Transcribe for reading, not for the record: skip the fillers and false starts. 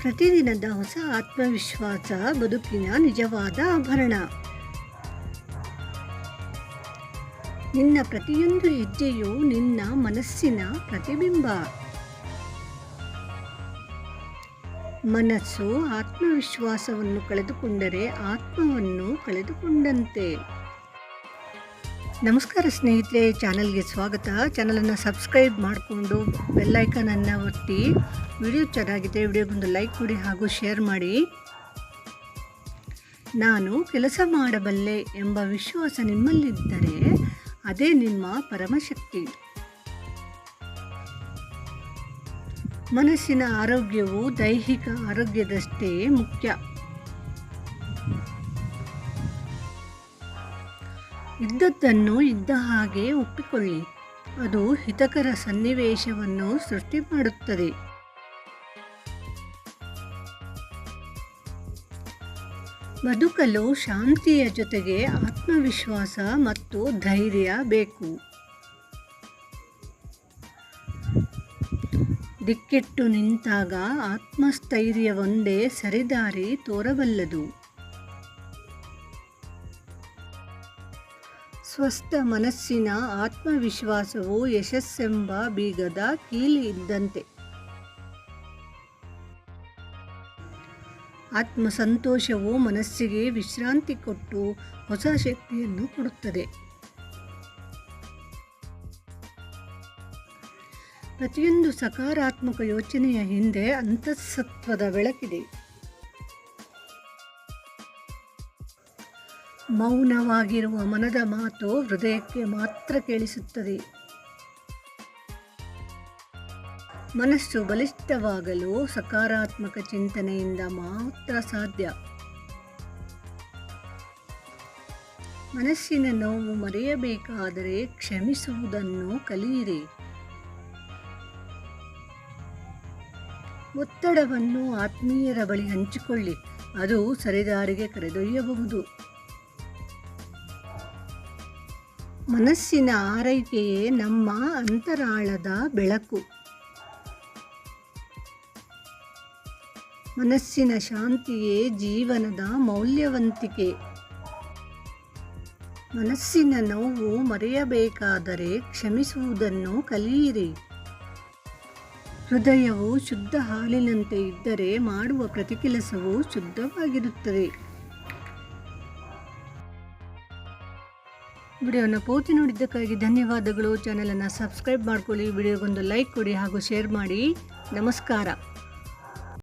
ಪ್ರತಿದಿನದ ಹೊಸ ಆತ್ಮವಿಶ್ವಾಸ ಬದುಕಿನ ನಿಜವಾದ ಆಭರಣ. ನಿನ್ನ ಪ್ರತಿಯೊಂದು ಹೆಜ್ಜೆಯು ನಿನ್ನ ಮನಸ್ಸಿನ ಪ್ರತಿಬಿಂಬ. ಮನಸ್ಸು ಆತ್ಮವಿಶ್ವಾಸವನ್ನು ಕಳೆದುಕೊಂಡರೆ ಆತ್ಮವನ್ನು ಕಳೆದುಕೊಂಡಂತೆ. ನಮಸ್ಕಾರ ಸ್ನೇಹಿತರೆ, ಚಾನಲ್ಗೆ ಸ್ವಾಗತ. ಚಾನಲನ್ನು ಸಬ್ಸ್ಕ್ರೈಬ್ ಮಾಡಿಕೊಂಡು ಬೆಲ್ಲೈಕನನ್ನು ಒತ್ತಿ. ವಿಡಿಯೋ ಚೆನ್ನಾಗಿದೆ, ವಿಡಿಯೋಗೊಂದು ಲೈಕ್ ಕೊಡಿ ಹಾಗೂ ಶೇರ್ ಮಾಡಿ. ನಾನು ಕೆಲಸ ಮಾಡಬಲ್ಲೆ ಎಂಬ ವಿಶ್ವಾಸ ನಿಮ್ಮಲ್ಲಿದ್ದರೆ ಅದೇ ನಿಮ್ಮ ಪರಮಶಕ್ತಿ. ಮನಸ್ಸಿನ ಆರೋಗ್ಯವು ದೈಹಿಕ ಆರೋಗ್ಯದಷ್ಟೇ ಮುಖ್ಯ. ಇದ್ದದ್ದನ್ನು ಇದ್ದ ಹಾಗೆ ಒಪ್ಪಿಕೊಳ್ಳಿ, ಅದು ಹಿತಕರ ಸನ್ನಿವೇಶವನ್ನು ಸೃಷ್ಟಿ ಮಾಡುತ್ತದೆ. ಬದುಕಲು ಶಾಂತಿಯ ಜೊತೆಗೆ ಆತ್ಮವಿಶ್ವಾಸ ಮತ್ತು ಧೈರ್ಯ ಬೇಕು. ದಿಕ್ಕೆಟ್ಟು ನಿಂತಾಗ ಆತ್ಮಸ್ಥೈರ್ಯವೊಂದೇ ಸರಿದಾರಿ ತೋರಬಲ್ಲದು. ಸ್ವಸ್ಥ ಮನಸ್ಸಿನ ಆತ್ಮವಿಶ್ವಾಸವು ಯಶಸ್ಸೆಂಬ ಬೀಗದ ಕೀಲಿ ಇದ್ದಂತೆ. ಆತ್ಮಸಂತೋಷವು ಮನಸ್ಸಿಗೆ ವಿಶ್ರಾಂತಿ ಕೊಟ್ಟು ಹೊಸ ಶಕ್ತಿಯನ್ನು ಕೊಡುತ್ತದೆ. ಪ್ರತಿಯೊಂದು ಸಕಾರಾತ್ಮಕ ಯೋಚನೆಯ ಹಿಂದೆ ಅಂತಃಸತ್ವದ ಬೆಳಕಿದೆ. ಮೌನವಾಗಿರುವ ಮನದ ಮಾತು ಹೃದಯಕ್ಕೆ ಮಾತ್ರ ಕೇಳಿಸುತ್ತದೆ. ಮನಸ್ಸು ಬಲಿಷ್ಠವಾಗಲು ಸಕಾರಾತ್ಮಕ ಚಿಂತನೆಯಿಂದ ಮಾತ್ರ ಸಾಧ್ಯ. ಮನಸ್ಸಿನ ನೋವು ಮರೆಯಬೇಕಾದರೆ ಕ್ಷಮಿಸುವುದನ್ನು ಕಲಿಯಿರಿ. ಒತ್ತಡವನ್ನು ಆತ್ಮೀಯರ ಬಳಿ ಹಂಚಿಕೊಳ್ಳಿ, ಅದು ಸರಿದಾರಿಗೆ ಕರೆದೊಯ್ಯಬಹುದು. ಮನಸ್ಸಿನ ಆರೈಕೆಯೇ ನಮ್ಮ ಅಂತರಾಳದ ಬೆಳಕು. ಮನಸ್ಸಿನ ಶಾಂತಿಯೇ ಜೀವನದ ಮೌಲ್ಯವಂತಿಕೆ. ಮನಸ್ಸಿನ ನೋವು ಮರೆಯಬೇಕಾದರೆ ಕ್ಷಮಿಸುವುದನ್ನು ಕಲಿಯಿರಿ. ಹೃದಯವು ಶುದ್ಧ ಹಾಲಿನಂತೆ ಇದ್ದರೆ ಮಾಡುವ ಪ್ರತಿ ಕೆಲಸವೂ ಶುದ್ಧವಾಗಿರುತ್ತದೆ. ವಿಡಿಯೋನ ಪೂರ್ತಿ ನೋಡಿದ್ದಕ್ಕಾಗಿ ಧನ್ಯವಾದಗಳು. ಚಾನಲನ್ನು ಸಬ್ಸ್ಕ್ರೈಬ್ ಮಾಡ್ಕೊಳ್ಳಿ, ವಿಡಿಯೋಗೊಂದು ಲೈಕ್ ಕೊಡಿ ಹಾಗೂ ಶೇರ್ ಮಾಡಿ. ನಮಸ್ಕಾರ.